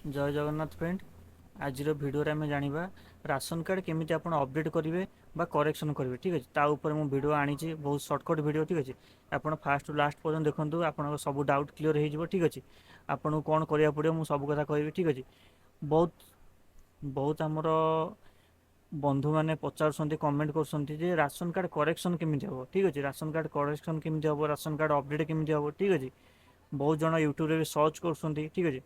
जय जगन्नाथ फ्रेंड। आज भिडियो आम जाना राशन कार्ड केमी आप अपडेट करेंगे करेक्शन करेंगे। ठीक अच्छे ताऊपर मुझे भिड आनी बहुत सर्टकट भिड। ठीक अच्छे आप फास्ट टू लास्ट पर्यटन देखूँ आप सब डाउट क्लीयर हो। ठीक अच्छे आपको कौन करा पड़ो मुझे सब कथा कहि। ठीक अच्छे बहुत बहुत आमर बंधु मैंने पचार कमेंट कर राशन कार्ड करेक्शन केमी हम। ठीक अच्छे राशन कार्ड करेक्शन केमी हम राशन कार्ड अपडेट केमी हम। ठीक अच्छे बहुत जन यूट्यूब रे सर्च कर। ठीक अच्छे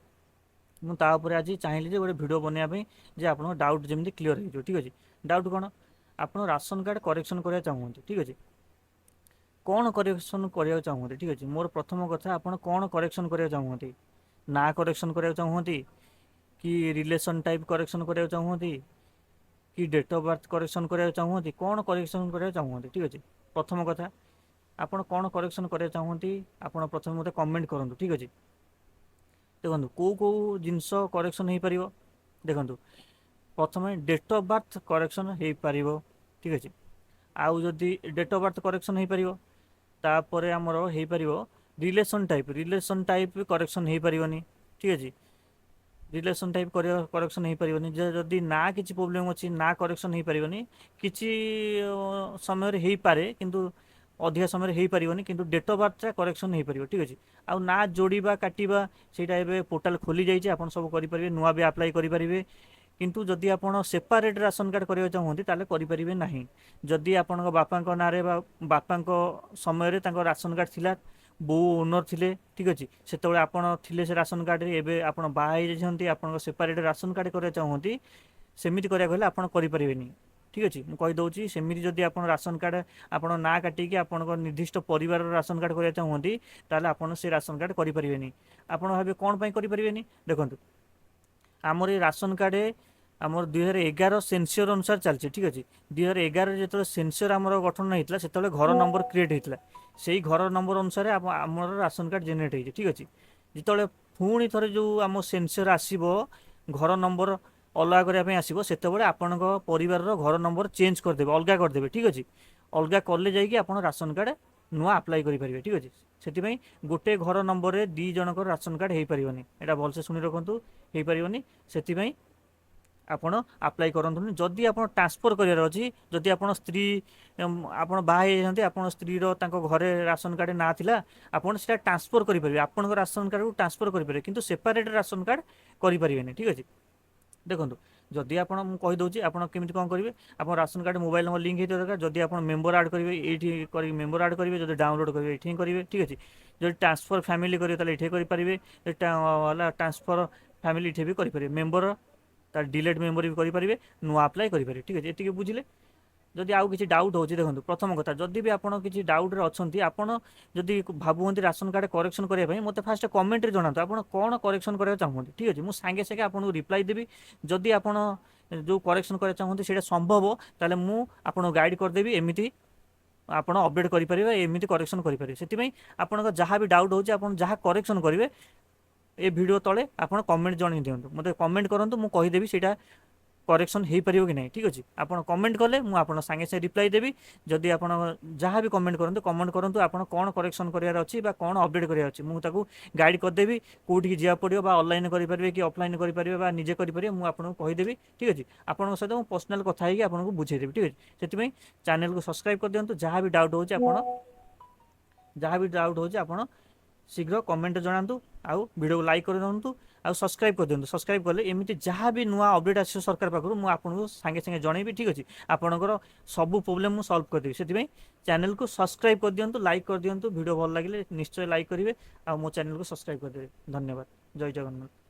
मुझे आज चाहिए गोटे भिड बनवाई जे आप डाउट जमी क्लीयर हो। ठीक अच्छे डाउट कौन आप राशन कार्ड करेक्शन करने चाहते। ठीक अच्छे कौन करेक्शन करने चाहते। ठीक अच्छे मोर प्रथम कथा आप कौन करेक्शन करने चाहते ना करेक्शन करने चाहते कि रिलेशन टाइप करेक्शन करने चाहते कि डेट ऑफ बर्थ करेक्शन करने चाहते कौन करेक्शन करने चाहते। ठीक अच्छे प्रथम कथा आप कौन करेक्शन करने चाहते आप प्रथम मत कमेंट करूँ। ठीक अच्छे देखो कौ कौ जिनस करेक्शन हो पार देखो प्रथम डेट ऑफ बर्थ करेक्शन हो पार। ठीक अच्छे आउ जदि डेट ऑफ बर्थ करेक्शन हो पार तापर आमर हो पार रिलेशन टाइप करेक्शन हो पारनी। ठीक अच्छे रिलेशन टाइप करेक्शन हो पारनी जदि ना किसी प्रोब्लेम अच्छी ना करेक्शन हो पारनी किसी समय हो पारे किंतु अधिका समय हो पारनी किंतु डेट ऑफ बर्थ करेक्शन हो पार। ठीक अच्छे आउ ना जोड़ा काटा से पोर्टाल खोली जाइए आप सब करेंगे नुआ भी अप्लाई करेंगे किंतु जदि आप सेपारेट राशन कार्ड करने चाहते ताले करेंगे ना जदि आप बापा ना बापा समय राशन कार्ड थिला बो ओनर थिले। ठीक अच्छे से आप थे से राशन कार्ड रे आप बाहर आप सेपारेट राशन कार्ड करने चाहते सेमती करा आप करें। ठीक अच्छे मुझे कहीदे सेमती जदि आप राशन कार्ड आप ना काटिकी आप निर्दिष्ट परिवार राशन कार्ड करने चाहते ताले आप से राशन कार्ड करें। आप भावे कौन करें देखो आमर ये राशन कार्ड आमर 2011 सेंसर अनुसार चलती। ठीक अच्छे 2011 जो सेंसर आमर गठन होता से घर नंबर क्रिएट होता से घर नंबर अनुसार आमर राशन कार्ड जेनेट हो। ठीक अच्छे जिते पुणी थे जो आम सेंसर आसो घर नंबर अलग करने आसो से आपण परिवार घर नंबर चेंज करदे अलग करदे। ठीक अच्छे अलग कले जाकि आप राशन कार्ड नुआ अप्लाई करेंगे। ठीक अच्छे से गोटे घर नंबर में दी जनक राशन कार्ड हो पारनी यहाँ भलसे शुणी रखु हो पारनी से आपण अप्लाई करूँ जदि आप ट्रांसफर करार अच्छी जदि आप स्त्री आप बाहर आप स्त्री घरे राशन कार्ड ना था आपड़ से ट्रांसफर करेंगे आपण राशन कार्ड को ट्रांसफर करेंगे किंतु सेपरेट राशन कार्ड करें। ठीक अच्छे देखो जदि आप कहीदे आप केमी कौन करेंगे आप ration card mobile number link होता दरकार जदि आप मेम्बर आड करेंगे ये मेम्बर आड करेंगे जब डाउनलोड करेंगे ये करेंगे। ठीक अच्छे जब ट्रांसफर फैमिली करेंगे ये करेंगे ट्रांसफर फैमिली ये भी करेंगे मेम्बर तार डिलेट मेम्बर भी करेंगे नुआ अप्लाई करेंगे। ठीक अच्छे ये बुझे जदि आउ किसी डाउट हो देखो प्रथम कथा जदि भी आप किसी डाउट अच्छी आपड़ जदि भावुँ राशन कार्ड करेक्शन करने मत फास्ट कमेंट जनातु आप कौन करेक्शन कराया चाहते। ठीक अच्छे मुझे सागे सागे आपको रिप्लाई देवी जदि आप जो करेक्शन कराया चाहते से संभव ताले मुझे गाइड करदेवी एमती आप अपडेट करेंगे एमती करेक्शन करेंगे से आप जहाँ भी डाउट हो जहाँ करेक्शन करेंगे ए वीडियो तले आप कमेंट जन दिंतु मत कमेंट करूँ मुझे कहीदेवी से करेक्शन हो पार कि नहीं। ठीक अच्छे आप कमेंट कले मुझे सागे सागे रिप्लाई देवी जदि आप जहाँ भी कमेंट करूँ आप कौन करेक्शन करार अच्छी कौन अपडेट करार अच्छी मुझे गाइड करदेवी कौटी जावाक पड़ो ऑनलाइन करेंगे कि ऑफलाइन करेंगे निजे करेंगे मुझे आपको कहीदेवी। ठीक अच्छे आपको सहित मुझे पर्सनाल कथा आपको बुझेदेवी। ठीक अच्छे से चैनल को सब्सक्राइब कर दिंतु जहाँ भी डाउट हो शीघ्र कमेंट जनातु आउ वीडियो को लाइक कर दिंतु आउ सब्सक्राइब कर दिंतु सब्सक्राइब कले एमती जहाँ भी नुआ अपडेट आस सरकार पाखु मुझे आपको सागे सागे जनइबी। ठीक अच्छे आपणकर सब प्रोब्लेम मुझे सल्व करदेवी से चैनल को सब्सक्राइब कर दिंतु लाइक कर दिंतु वीडियो भल लगे निश्चय लाइक करेंगे आ मो चैनल को सब्सक्राइब करदेवे। धन्यवाद जय जगन्नाथ।